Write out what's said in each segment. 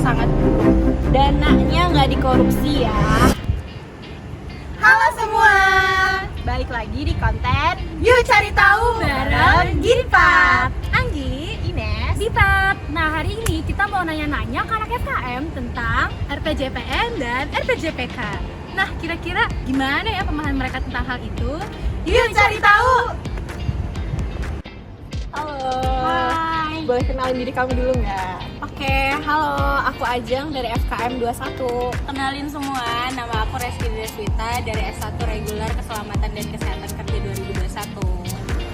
sangat buruk. Dananya nggak dikorupsi ya. Halo semua, Balik lagi di konten yuk cari tahu bareng Ginpat. Anggi, Ines, Dipat. Nah, hari ini kita mau nanya-nanya ke anak FKM tentang RPJPN dan RPJPK. Nah, kira-kira gimana ya pemahaman mereka tentang hal itu? Yuk cari tahu. Halo. Hai. Boleh kenalin diri kamu dulu nggak? Oke, halo. Aku Ajeng dari FKM 21. Kenalin semua, nama aku Reski Deswita dari S1 Reguler Keselamatan dan Kesehatan Kerja 2021.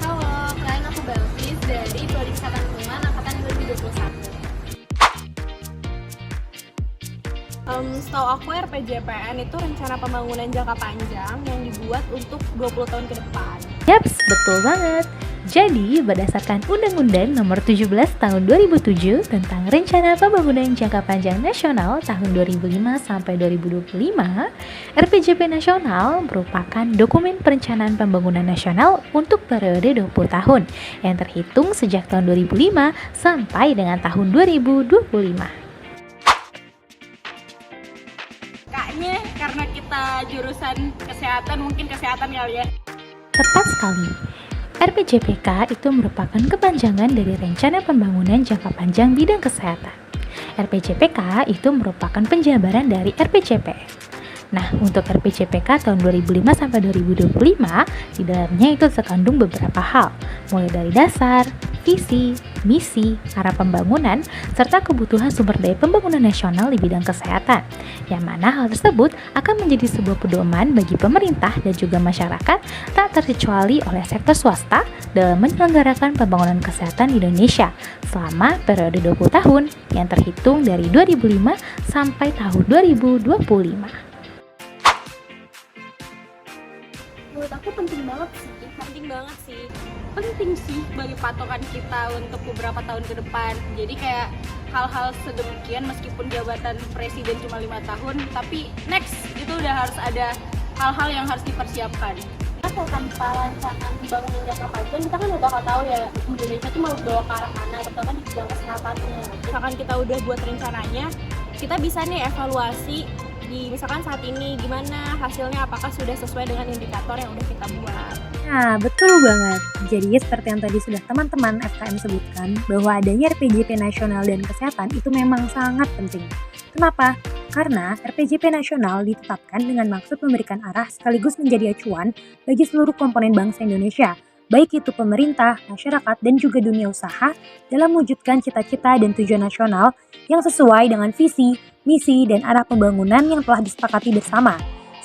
Halo, kalian aku Belkis dari Prodi Kesehatan Lingkungan angkatan 2021. Setahu aku RPJPN itu rencana pembangunan jangka panjang yang dibuat untuk 20 tahun ke depan. Yaps, betul banget. Jadi, berdasarkan Undang-Undang Nomor 17 Tahun 2007 tentang Rencana Pembangunan Jangka Panjang Nasional tahun 2005 sampai 2025, RPJP Nasional merupakan dokumen perencanaan pembangunan nasional untuk periode 20 tahun yang terhitung sejak tahun 2005 sampai dengan tahun 2025. Kayaknya karena kita jurusan kesehatan, mungkin kesehatan kali ya. Tepat sekali. RPJPK itu merupakan kepanjangan dari Rencana Pembangunan Jangka Panjang Bidang Kesehatan. RPJPK itu merupakan penjabaran dari RPJPN. Nah, untuk RPJPK tahun 2005 sampai 2025, di dalamnya itu terkandung beberapa hal, mulai dari dasar, visi, misi, arah pembangunan, serta kebutuhan sumber daya pembangunan nasional di bidang kesehatan, yang mana hal tersebut akan menjadi sebuah pedoman bagi pemerintah dan juga masyarakat, tak terkecuali oleh sektor swasta dalam menyelenggarakan pembangunan kesehatan di Indonesia selama periode 20 tahun yang terhitung dari 2005 sampai tahun 2025. Menurut aku penting banget sih Bagi patokan kita untuk beberapa tahun ke depan. Jadi kayak hal-hal sedemikian meskipun jabatan presiden cuma 5 tahun, tapi next itu udah harus ada hal-hal yang harus dipersiapkan. Kalau tanpa rancangan pembangunan jangka panjang, kita kan udah bakal tahu ya Indonesia tuh mau bawa ke arah mana, terutama di bidang kesehatannya. Misalkan kita udah buat rencananya, kita bisa nih evaluasi di misalkan saat ini gimana hasilnya, apakah sudah sesuai dengan indikator yang udah kita buat. Nah, betul banget. Jadi seperti yang tadi sudah teman-teman FKM sebutkan, bahwa adanya RPJP nasional dan kesehatan itu memang sangat penting. Kenapa? Karena RPJP nasional ditetapkan dengan maksud memberikan arah sekaligus menjadi acuan bagi seluruh komponen bangsa Indonesia, baik itu pemerintah, masyarakat, dan juga dunia usaha dalam mewujudkan cita-cita dan tujuan nasional yang sesuai dengan visi, misi, dan arah pembangunan yang telah disepakati bersama.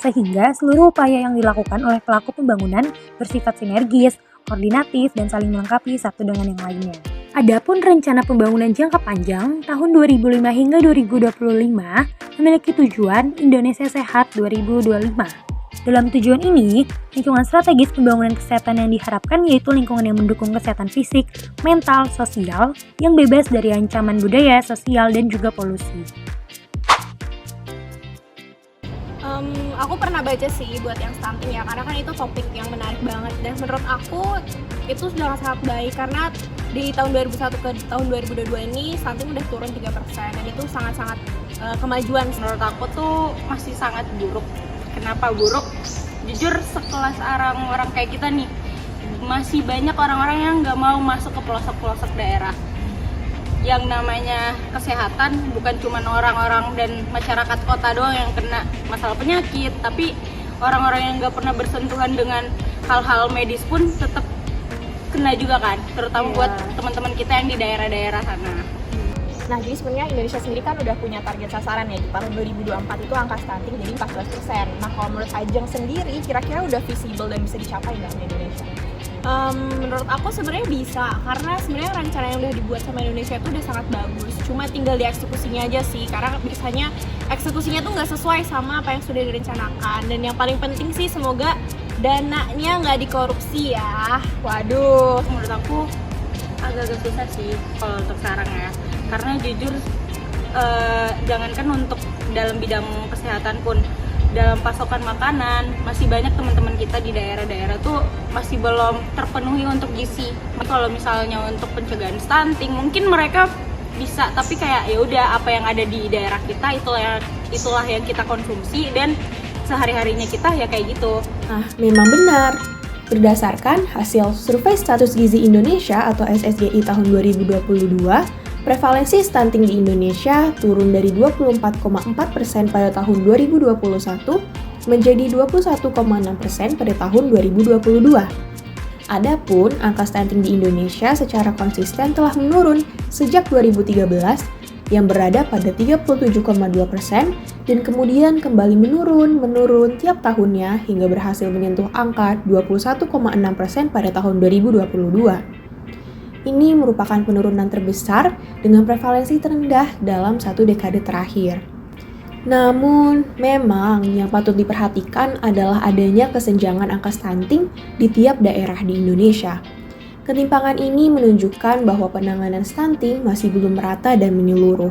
Sehingga seluruh upaya yang dilakukan oleh pelaku pembangunan bersifat sinergis, koordinatif, dan saling melengkapi satu dengan yang lainnya. Adapun rencana pembangunan jangka panjang tahun 2005 hingga 2025 memiliki tujuan Indonesia Sehat 2025. Dalam tujuan ini, lingkungan strategis pembangunan kesehatan yang diharapkan yaitu lingkungan yang mendukung kesehatan fisik, mental, sosial, yang bebas dari ancaman budaya, sosial, dan juga polusi. Aku pernah baca sih buat yang stunting ya, karena kan itu topik yang menarik banget, dan menurut aku itu sudah sangat baik karena di tahun 2001 ke tahun 2022 ini stunting udah turun 3% dan itu sangat-sangat kemajuan. Menurut aku tuh masih sangat buruk. Kenapa buruk? Jujur sekelas orang-orang kayak kita nih, masih banyak orang-orang yang nggak mau masuk ke pelosok-pelosok daerah. Yang namanya kesehatan bukan cuma orang-orang dan masyarakat kota doang yang kena masalah penyakit, tapi orang-orang yang nggak pernah bersentuhan dengan hal-hal medis pun tetap kena juga kan, terutama buat teman-teman kita yang di daerah-daerah sana. Nah, jadi sebenarnya Indonesia sendiri kan udah punya target sasaran ya, di tahun 2024 itu angka stunting jadi 14%. Nah, kalau menurut Ajeng sendiri, kira-kira udah visible dan bisa dicapai nggak di Indonesia? Menurut aku sebenarnya bisa, karena sebenarnya rencana yang udah dibuat sama Indonesia itu udah sangat bagus. Cuma tinggal dieksekusinya aja sih, karena biasanya eksekusinya tuh nggak sesuai sama apa yang sudah direncanakan. Dan yang paling penting sih semoga dananya nggak dikorupsi ya. Waduh, menurut aku agak-agak susah sih kalau untuk sekarang ya. Karena jujur, jangankan untuk dalam bidang kesehatan pun, dalam pasokan makanan masih banyak teman-teman kita di daerah-daerah tuh masih belum terpenuhi untuk gizi. Kalau misalnya untuk pencegahan stunting, mungkin mereka bisa, tapi kayak ya udah apa yang ada di daerah kita itulah yang kita konsumsi dan sehari-harinya kita ya kayak gitu. Nah, memang benar. Berdasarkan hasil Survei Status Gizi Indonesia atau SSGI tahun 2022, prevalensi stunting di Indonesia turun dari 24,4% pada tahun 2021 menjadi 21,6% pada tahun 2022. Adapun angka stunting di Indonesia secara konsisten telah menurun sejak 2013 yang berada pada 37,2% dan kemudian kembali menurun tiap tahunnya hingga berhasil menyentuh angka 21,6% pada tahun 2022. Ini merupakan penurunan terbesar dengan prevalensi terendah dalam satu dekade terakhir. Namun, memang yang patut diperhatikan adalah adanya kesenjangan angka stunting di tiap daerah di Indonesia. Ketimpangan ini menunjukkan bahwa penanganan stunting masih belum merata dan menyeluruh.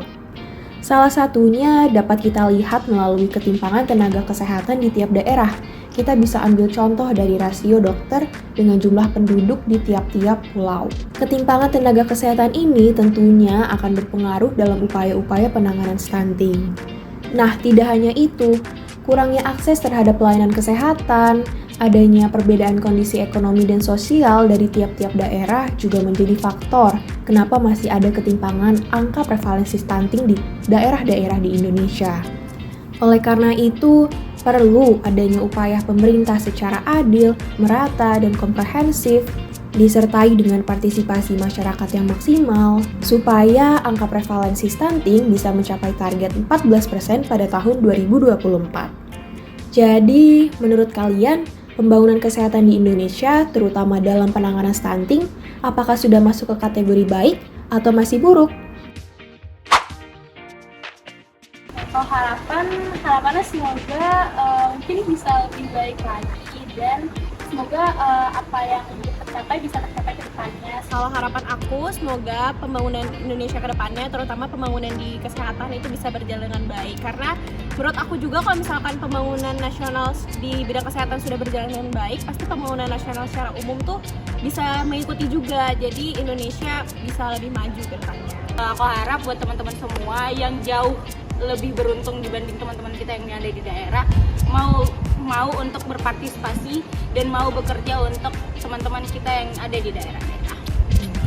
Salah satunya dapat kita lihat melalui ketimpangan tenaga kesehatan di tiap daerah. Kita bisa ambil contoh dari rasio dokter dengan jumlah penduduk di tiap-tiap pulau. Ketimpangan tenaga kesehatan ini tentunya akan berpengaruh dalam upaya-upaya penanganan stunting. Nah, tidak hanya itu, kurangnya akses terhadap pelayanan kesehatan, adanya perbedaan kondisi ekonomi dan sosial dari tiap-tiap daerah juga menjadi faktor kenapa masih ada ketimpangan angka prevalensi stunting di daerah-daerah di Indonesia. Oleh karena itu, perlu adanya upaya pemerintah secara adil, merata, dan komprehensif, disertai dengan partisipasi masyarakat yang maksimal, supaya angka prevalensi stunting bisa mencapai target 14% pada tahun 2024. Jadi, menurut kalian, pembangunan kesehatan di Indonesia, terutama dalam penanganan stunting, apakah sudah masuk ke kategori baik atau masih buruk? Kalau harapannya semoga mungkin bisa lebih baik lagi dan semoga apa yang tercapai bisa tercapai ke depannya. Kalau harapan aku, semoga pembangunan Indonesia ke depannya, terutama pembangunan di kesehatan itu bisa berjalan dengan baik. Karena menurut aku juga kalau misalkan pembangunan nasional di bidang kesehatan sudah berjalan dengan baik, pasti pembangunan nasional secara umum tuh bisa mengikuti juga. Jadi Indonesia bisa lebih maju ke depannya. Aku harap buat teman-teman semua yang jauh lebih beruntung dibanding teman-teman kita yang ada di daerah mau untuk berpartisipasi dan mau bekerja untuk teman-teman kita yang ada di daerah-daerah.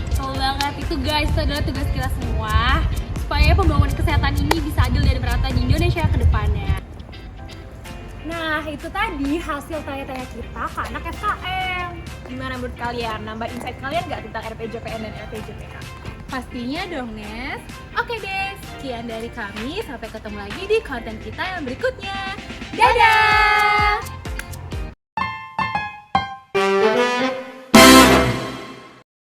Betul banget, itu guys, itu adalah tugas kita semua supaya pembangunan kesehatan ini bisa adil dan merata di Indonesia ke depannya. Nah, itu tadi hasil tanya-tanya kita ke anak FKM. Gimana menurut kalian? Nambah insight kalian nggak tentang RPJPN dan RPJPK? Pastinya dong, Nes. Oke deh, sekian dari kami. Sampai ketemu lagi di konten kita yang berikutnya. Dadah!